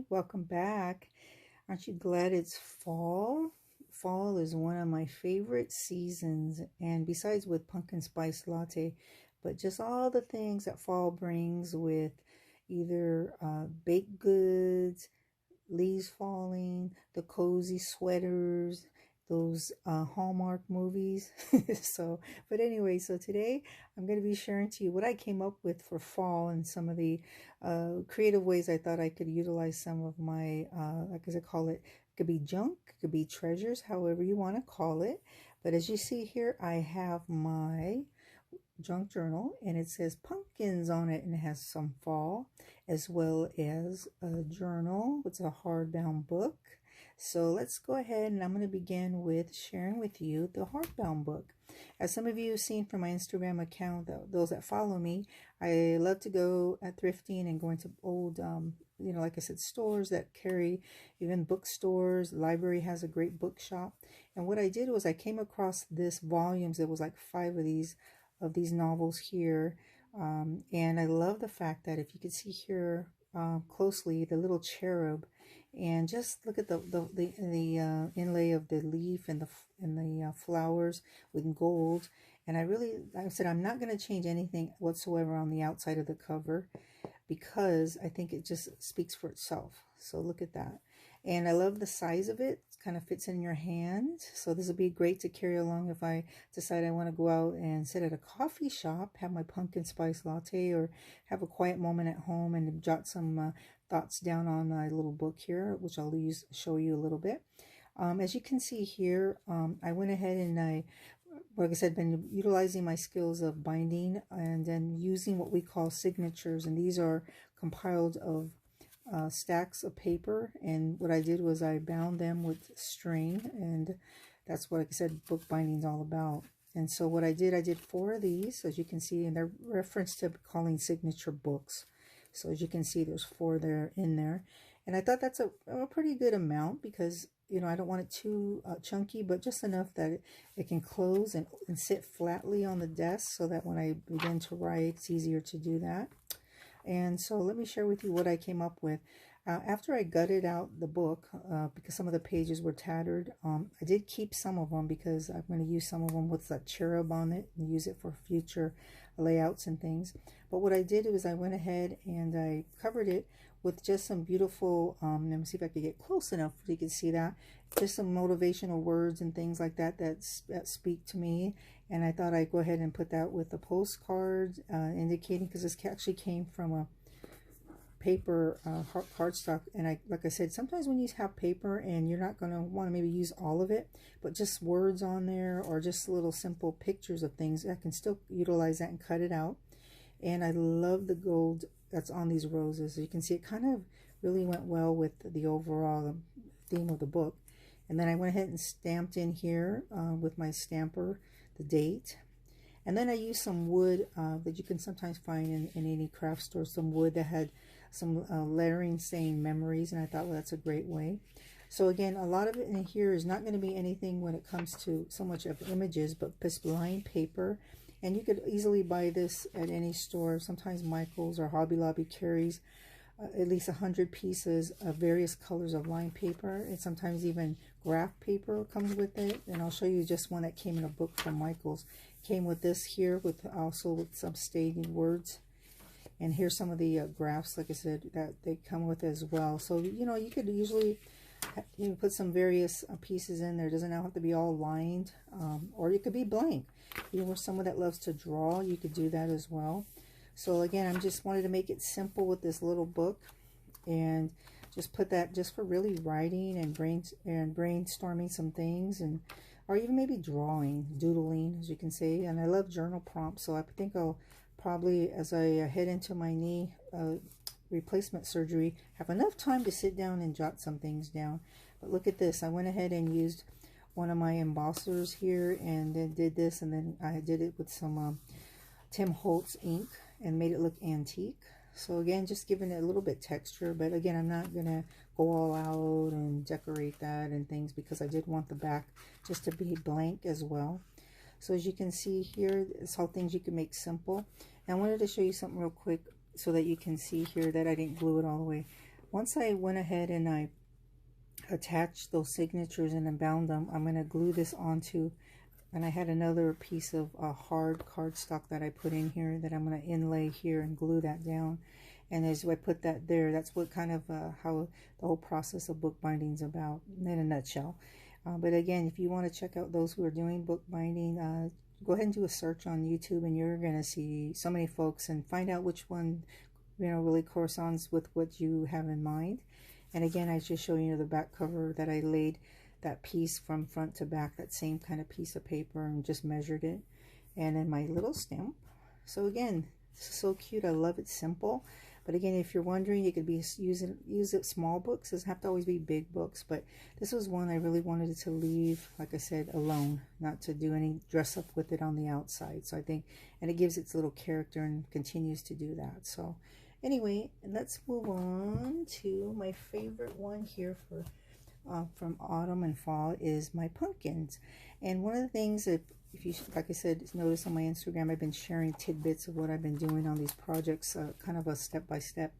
welcome back. Aren't you glad it's fall? Fall is one of my favorite seasons, and besides with pumpkin spice latte, but just all the things that fall brings with either baked goods, leaves falling, the cozy sweaters, those Hallmark movies. But anyway, so today I'm going to be sharing to you what I came up with for fall and some of the creative ways I thought I could utilize some of my, like I call it, could be junk, could be treasures, however you want to call it. But as you see here, I have my junk journal, and it says pumpkins on it, and it has some fall, as well as a journal. It's a hardbound book. So let's go ahead, and I'm going to begin with sharing with you the hardbound book. As some of you have seen from my Instagram account, those that follow me, I love to go at thrifting and go into old like I said, stores that carry, even bookstores. The library has a great bookshop. And what I did was I came across this volumes. There was like 5 of these novels here, and I love the fact that if you can see here closely, the little cherub, and just look at the inlay of the leaf and the flowers with gold. And I said I'm not going to change anything whatsoever on the outside of the cover, because I think it just speaks for itself. So look at that. And I love the size of it. It kind of fits in your hand. So this will be great to carry along if I decide I want to go out and sit at a coffee shop, have my pumpkin spice latte, or have a quiet moment at home and jot some thoughts down on my little book here, which I'll show you a little bit. As you can see here, I went ahead and like I said, been utilizing my skills of binding and then using what we call signatures. And these are compiled of stacks of paper. And what I did was I bound them with string. And that's what, like I said, book binding is all about. And so what I did 4 of these, as you can see, and they're referenced to calling signature books. So as you can see, there's 4 there in there. And I thought that's a pretty good amount, because I don't want it too chunky, but just enough that it can close and sit flatly on the desk, so that when I begin to write, it's easier to do that. And so let me share with you what I came up with. After I gutted out the book, because some of the pages were tattered, I did keep some of them because I'm going to use some of them with that cherub on it and use it for future layouts and things. But what I did was I went ahead and I covered it with just some beautiful, let me see if I could get close enough so you can see that, just some motivational words and things like that speak to me. And I thought I'd go ahead and put that with the postcards, indicating, because this actually came from a paper cardstock. And like I said, sometimes when you have paper and you're not going to want to maybe use all of it, but just words on there or just little simple pictures of things, I can still utilize that and cut it out. And I love the gold that's on these roses. As you can see, it kind of really went well with the overall theme of the book. And then I went ahead and stamped in here with my stamper the date. And then I used some wood that you can sometimes find in any craft store, some wood that had some lettering saying memories, and I thought, well, that's a great way. So again, a lot of it in here is not going to be anything when it comes to so much of images, but just lined paper. And you could easily buy this at any store. Sometimes Michael's or Hobby Lobby carries at least 100 pieces of various colors of lined paper, and sometimes even graph paper comes with it. And I'll show you just one that came in a book from Michael's. Came with this here, with also with some stating words. And here's some of the graphs, like I said, that they come with as well. So you could usually put some various pieces in there. It doesn't have to be all lined, or it could be blank. For someone that loves to draw, you could do that as well. So again, I just wanted to make it simple with this little book, and just put that just for really writing and brainstorming some things, and or even maybe drawing, doodling, as you can see. And I love journal prompts, so I think I'll probably, as I head into my knee replacement surgery, have enough time to sit down and jot some things down. But look at this. I went ahead and used one of my embossers here, and then did this, and then I did it with some Tim Holtz ink and made it look antique. So again, just giving it a little bit texture, but again, I'm not gonna go all out and decorate that and things, because I did want the back just to be blank as well. So as you can see here, it's all things you can make simple. And I wanted to show you something real quick so that you can see here that I didn't glue it all the way. Once I went ahead and I attached those signatures and bound them, I'm going to glue this onto, and I had another piece of hard cardstock that I put in here that I'm going to inlay here and glue that down. And as I put that there, that's what kind of how the whole process of bookbinding is about in a nutshell. But again, if you want to check out those who are doing bookbinding, go ahead and do a search on YouTube, and you're going to see so many folks, and find out which one, you know, really corresponds with what you have in mind. And again, I just show you the back cover that I laid that piece from front to back, that same kind of piece of paper, and just measured it. And then my little stamp. So again, so cute. I love it, simple. But again, if you're wondering, you could be use it small books. It doesn't have to always be big books, but this was one I really wanted to leave, like I said, alone, not to do any dress up with it on the outside. So I think, and it gives its little character and continues to do that. So anyway, let's move on to my favorite one here for from autumn and fall is my pumpkins. And one of the things that, if you, like I said, notice on my Instagram, I've been sharing tidbits of what I've been doing on these projects, kind of a step-by-step,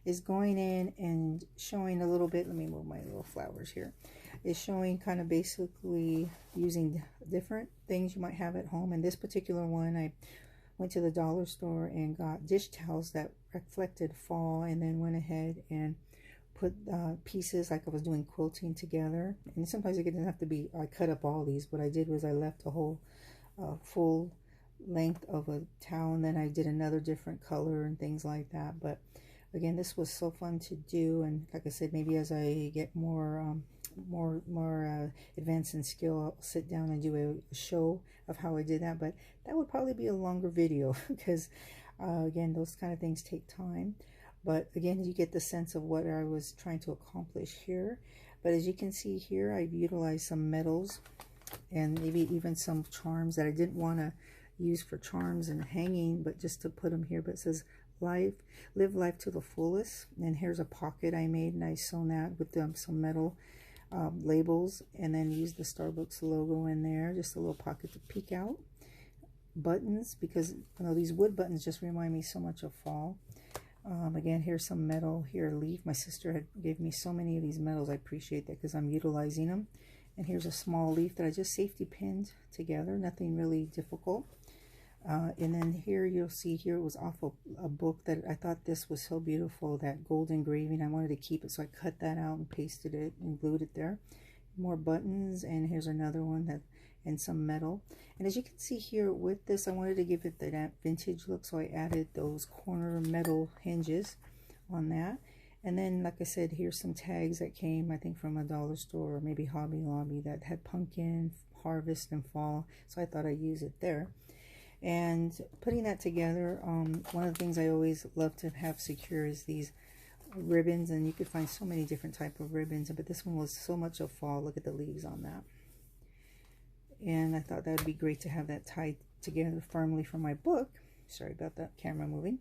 is going in and showing a little bit. Let me move my little flowers here. Is showing kind of basically using different things you might have at home. And this particular one, I went to the dollar store and got dish towels that reflected fall, and then went ahead and put pieces like I was doing quilting together. And sometimes it doesn't have to be, I cut up all these. What I did was I left a whole full length of a towel, and then I did another different color and things like that. But again, this was so fun to do, and like I said, maybe as I get more advanced in skill, I'll sit down and do a show of how I did that. But that would probably be a longer video because again, those kind of things take time. But again, you get the sense of what I was trying to accomplish here. But as you can see here, I've utilized some metals and maybe even some charms that I didn't want to use for charms and hanging, but just to put them here. But it says, live life to the fullest. And here's a pocket I made, and I sewn that with some metal labels, and then use the Starbucks logo in there, just a little pocket to peek out. Buttons, because you know, these wood buttons just remind me so much of fall. Again, here's some metal, here a leaf. My sister had gave me so many of these metals. I appreciate that because I'm utilizing them. And here's a small leaf that I just safety pinned together, nothing really difficult. And then here you'll see here it was off of a book that I thought this was so beautiful, that gold engraving. I wanted to keep it, so I cut that out and pasted it and glued it there. More buttons, and here's another one that, and some metal. And as you can see here with this, I wanted to give it that vintage look, so I added those corner metal hinges on that. And then, like I said, here's some tags that came, I think, from a dollar store or maybe Hobby Lobby that had pumpkin, harvest, and fall. So I thought I'd use it there. And putting that together, one of the things I always love to have secure is these ribbons. And you could find so many different type of ribbons, but this one was so much of fall. Look at the leaves on that. And I thought that would be great to have that tied together firmly for my book. Sorry about that camera moving.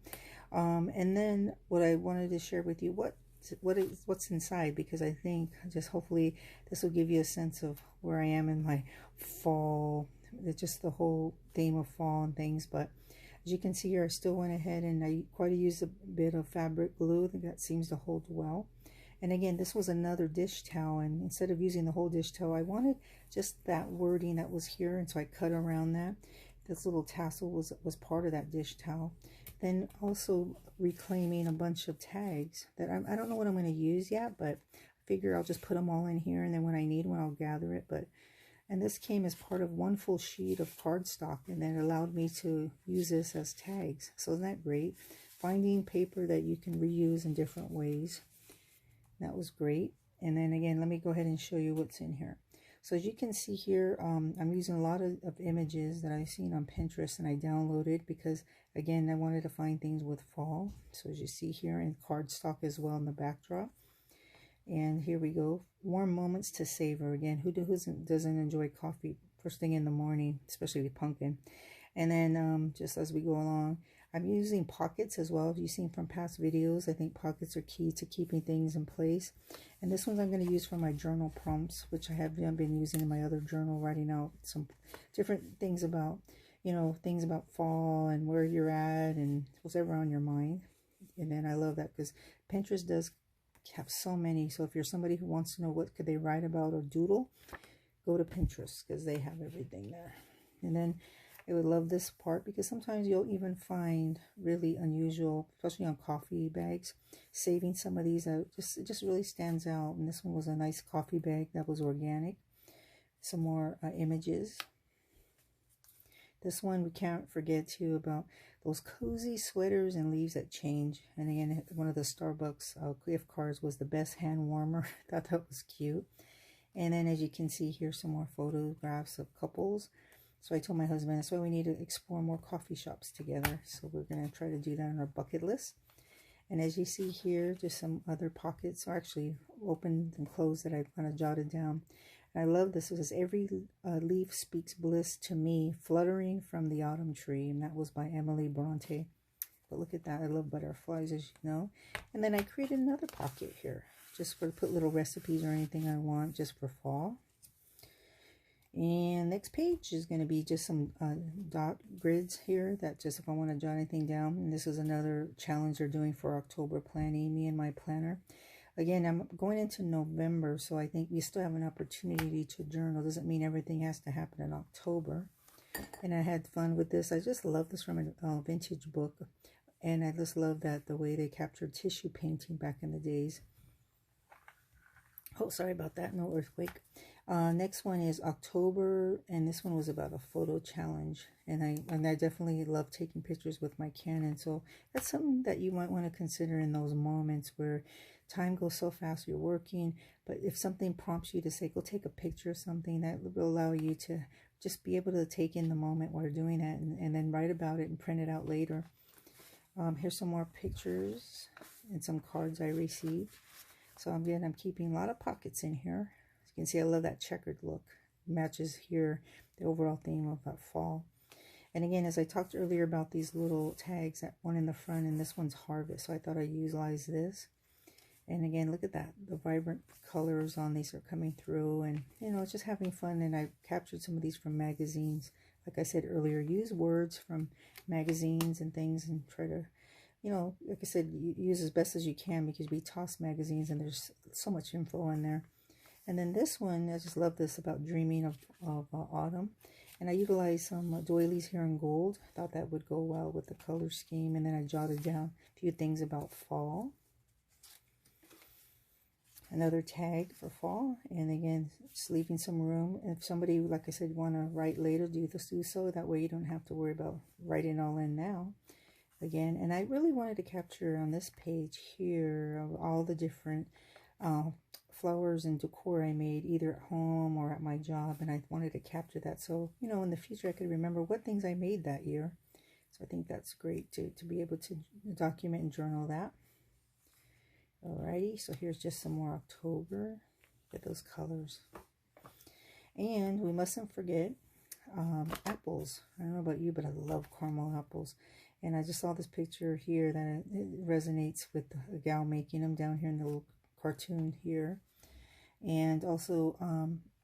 And then what I wanted to share with you, what's inside, because I think just hopefully this will give you a sense of where I am in my fall, just the whole theme of fall and things. But as you can see here, I still went ahead and I quite used a bit of fabric glue. I think that seems to hold well. And again, this was another dish towel, and instead of using the whole dish towel, I wanted just that wording that was here, and so I cut around that. This little tassel was part of that dish towel. Then also reclaiming a bunch of tags that I don't know what I'm going to use yet, but I figure I'll just put them all in here, and then when I need one, I'll gather it. And this came as part of one full sheet of cardstock, and then it allowed me to use this as tags. So isn't that great? Finding paper that you can reuse in different ways. That was great. And then again, let me go ahead and show you what's in here. So as you can see here, I'm using a lot of images that I've seen on Pinterest, and I downloaded because, again, I wanted to find things with fall. So as you see here, in cardstock as well in the backdrop. And here we go. Warm moments to savor. Again, who doesn't enjoy coffee first thing in the morning, especially with pumpkin? And then just as we go along, I'm using pockets as well. If you've seen from past videos, I think pockets are key to keeping things in place. And this one I'm going to use for my journal prompts, which I have been using in my other journal, writing out some different things about, you know, things about fall and where you're at and whatever on your mind. And then I love that because Pinterest does have so many. So if you're somebody who wants to know what could they write about or doodle, go to Pinterest because they have everything there. And then I would love this part because sometimes you'll even find really unusual, especially on coffee bags, saving some of these out. It just really stands out. And this one was a nice coffee bag that was organic. Some more images. This one we can't forget too about those cozy sweaters and leaves that change. And again, one of the Starbucks gift cards was the best hand warmer. I thought that was cute. And then as you can see here, some more photographs of couples. So I told my husband, that's why we need to explore more coffee shops together. So we're going to try to do that on our bucket list. And as you see here, just some other pockets, or actually opened and closed, that I kind of jotted down. And I love this. It says, every leaf speaks bliss to me, fluttering from the autumn tree. And that was by Emily Bronte. But look at that. I love butterflies, as you know. And then I created another pocket here, just for put little recipes or anything I want, just for fall. And next page is going to be just some dot grids here, that just if I want to jot anything down. And this is another challenge they're doing for October planning, me and my planner. Again, I'm going into November, so I think we still have an opportunity to journal. Doesn't mean everything has to happen in October. And I had fun with this. I just love this from a vintage book. And I just love that the way they captured tissue painting back in the days. Oh, sorry about that. No earthquake. Next one is October, and this one was about a photo challenge. And I definitely love taking pictures with my Canon. So that's something that you might want to consider in those moments where time goes so fast, you're working. But if something prompts you to say, go take a picture of something, that will allow you to just be able to take in the moment while you're doing it, and then write about it and print it out later. Here's some more pictures and some cards I received. So again, I'm keeping a lot of pockets in here. As you can see, I love that checkered look. It matches here the overall theme of that fall. And again, as I talked earlier about these little tags, that one in the front and this one's harvest. So I thought I'd utilize this. And again, look at that. The vibrant colors on these are coming through. And, you know, it's just having fun. And I captured some of these from magazines. Like I said earlier, use words from magazines and things and try to, you know, like I said, use as best as you can, because we toss magazines and there's so much info in there. And then this one, I just love this about dreaming of autumn. And I utilized some doilies here in gold. I thought that would go well with the color scheme. And then I jotted down a few things about fall. Another tag for fall. And again, just leaving some room. If somebody, like I said, want to write later, do so. That way you don't have to worry about writing all in now. Again, and I really wanted to capture on this page here of all the different flowers and decor I made, either at home or at my job, and I wanted to capture that, so you know, in the future I could remember what things I made that year. So I think that's great to be able to document and journal that. Alrighty, so here's just some more October. Get those colors. And we mustn't forget apples. I don't know about you, but I love caramel apples. And I just saw this picture here that it resonates with a gal making them down here in the little cartoon here. And also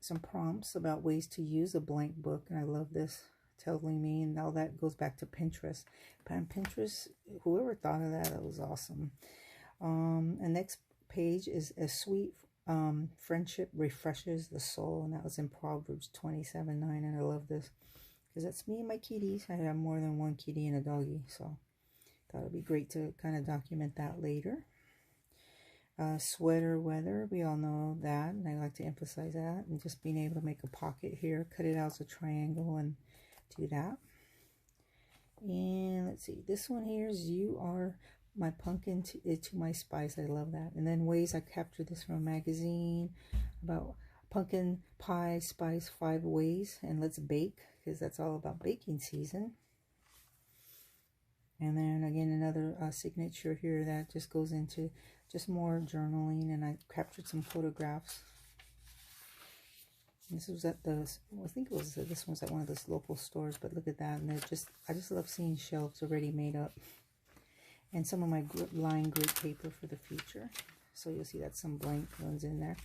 some prompts about ways to use a blank book. And I love this, telling me, and all that goes back to Pinterest. But Pinterest, whoever thought of that, that was awesome. And next page is a sweet friendship refreshes the soul. And that was in Proverbs 27:9. And I love this, because that's me and my kitties. I have more than one kitty and a doggy, so thought it'd be great to kind of document that later. Sweater weather, we all know that, and I like to emphasize that. And just being able to make a pocket here, cut it out as a triangle, and do that. And let's see, this one here is "You Are My Pumpkin to My Spice." I love that. And then ways I captured this from a magazine about pumpkin pie spice 5 ways, and let's bake, because that's all about baking season. And then again, another signature here that just goes into just more journaling, and I captured some photographs. And this was at the, I think it was, this one was at one of those local stores, but look at that. And they're just, I just love seeing shelves already made up. And some of my line grid paper for the future. So you'll see that some blank ones in there.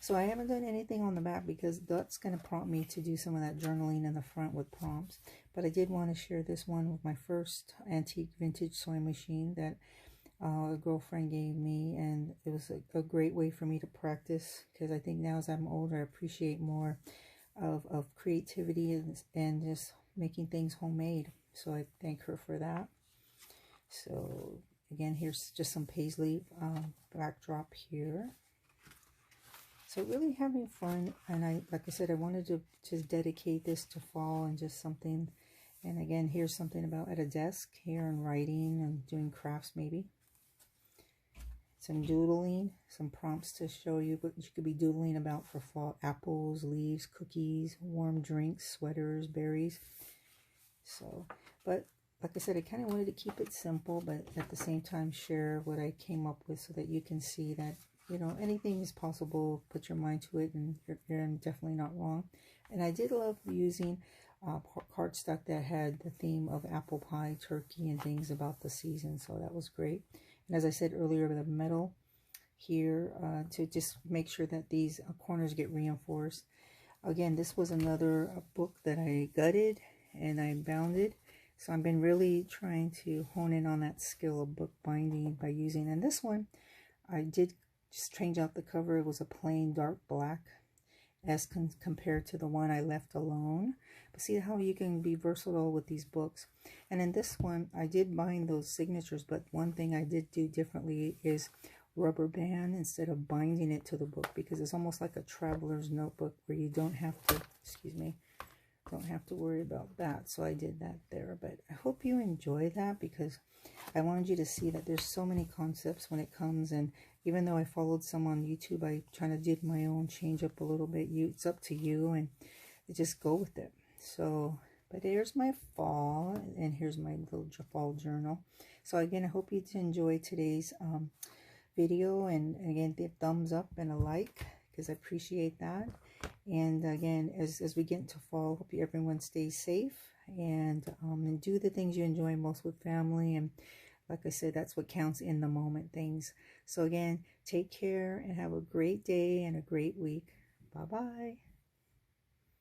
So I haven't done anything on the back because that's going to prompt me to do some of that journaling in the front with prompts. But I did want to share this one with my first antique vintage sewing machine that a girlfriend gave me, and it was a great way for me to practice, because I think now as I'm older, I appreciate more of creativity and just making things homemade. So I thank her for that. So again, here's just some paisley backdrop here. So really having fun, and like I said, I wanted to just dedicate this to fall and just something. And again, here's something about at a desk here and writing and doing crafts maybe. Some doodling, some prompts to show you what you could be doodling about for fall: apples, leaves, cookies, warm drinks, sweaters, berries. So, but like I said, I kind of wanted to keep it simple, but at the same time share what I came up with so that you can see that, you know, anything is possible. Put your mind to it, and you're definitely not wrong. And I did love using cardstock that had the theme of apple pie, turkey, and things about the season. So that was great. And as I said earlier, the metal here to just make sure that these corners get reinforced. Again, this was another book that I gutted and I bounded. So I've been really trying to hone in on that skill of book binding by using. And this one, I did just change out the cover. It was a plain dark black as compared to the one I left alone. But see how you can be versatile with these books. And in this one, I did bind those signatures, but one thing I did do differently is rubber band instead of binding it to the book, because it's almost like a traveler's notebook where you don't have to, excuse me, don't have to worry about that. So I did that there. But I hope you enjoy that, because I wanted you to see that there's so many concepts when it comes. And even though I followed some on YouTube, I trying to do my own, change up a little bit. It's up to you, and just go with it. So, but here's my fall, and here's my little fall journal. So again, I hope you enjoy today's video, and again, the thumbs up and a like, because I appreciate that. And again, as we get into fall, hope everyone stays safe, and do the things you enjoy most with family. And like I said, that's what counts, in the moment things. So again, take care and have a great day and a great week. Bye-bye.